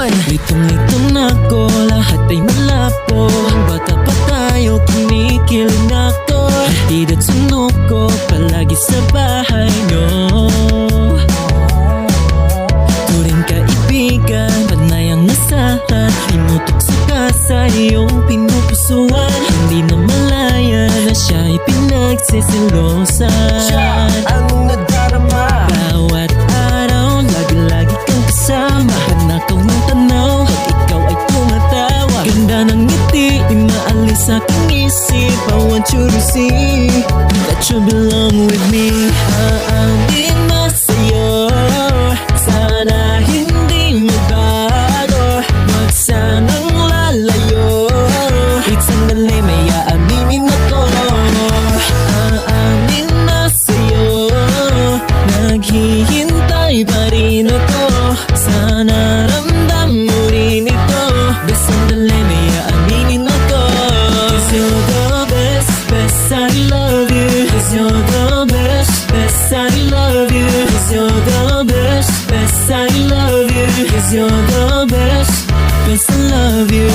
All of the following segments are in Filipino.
on. Litong-litong na ko, lahat ay malabo. Bata pa tayo, kinikilig na ko. Hatid at sundo ko, palagi sa bahay nyo. Turing kaibigan, panay ang nasahan. Tinutok ka sa iyong pinupusuan. Hindi na malaya na siya'y pinagsisilosan. Ang nadarama, bawat araw, lagi-lagi kang kasama. Panakaw ng tanaw, at ikaw ay tumatawa. Ganda ng ngiti, di maalis sa aking isip. I want you to see that you belong with me. Aamin na sa'yo, sana hindi magbago. Wag sanang lalayo, kahit sandali may aaminin ako. Aamin na sa'yo, naghihintay pa rin ako. Sana ramdam mo rin ito, basta sandali may aaminin ako. 'Cause you're the best, best, I love you. 'Cause you're the best, best, I love you. 'Cause you're the best, best, I love you. 'Cause you're the best, best, I love you.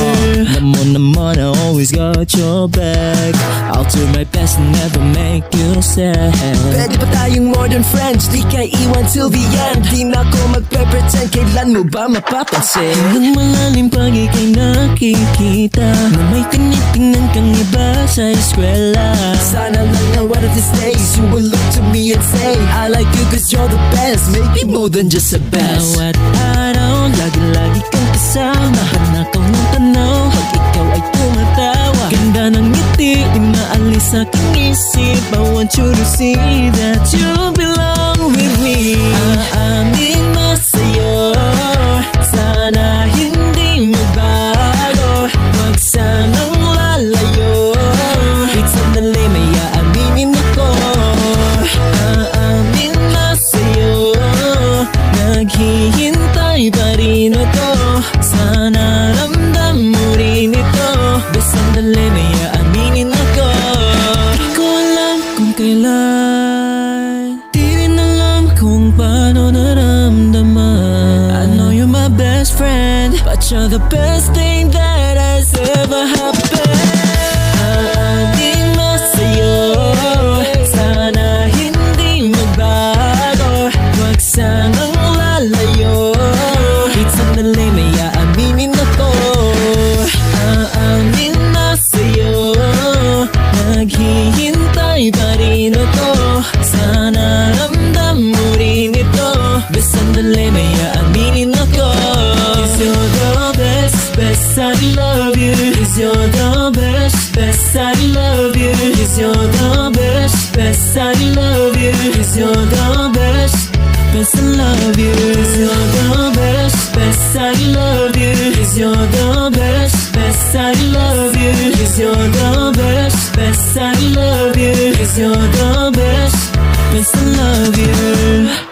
Naman, I always got your back. I'll do my best and never make you sad. pwede pa tayong more than friends. Di ka iwan till the end. Di na ako magpe-pretend, kailan mo ba mapapansin? Nang malalim pag ika'y nakikita na may tinitingnan kang iba sa eskwela. Sana lang na one of these days you will look to me and say I like you 'cause you're the best, maybe more than just the best. Bawat araw, lagi-lagi kang kasama. Panakaw ng tanaw, pag ikaw ay tumatawa. Ganda ng ngiti, di maalis sa aking isip. I want you to see that you belong with me. Aamin na sa'yo, sana hindi magbago. Wag sanang lalayo, kahit sandali may aaminin ako. Aamin na sa'yo, naghihintay pa rin ako. Sana ramdam mo rin ito, basta sandali may aaminin ako. Di ko alam kung kailan, di rin alam kung paano naramdaman. I know you're my best friend, but you're the best thing that has ever happened. Aamin na sa'yo, sana hindi magbago. Wag sanang lalayo, kahit sandali may aaminin ako. Aamin na sa'yo, naghihintay pa rin ako. Sana ramdam mo rin ito, basta sandali may aaminin ako. 'Cause you're the best, best, I love you. 'Cause you're the best, best, I love you. 'Cause you're the best, best, I love you. 'Cause you're the best, best, I love you. 'Cause you're the best, best, I love you. 'Cause you're the best, best, I love you. 'Cause you're the best, best, I love you. 'Cause you're the best, best, I love you.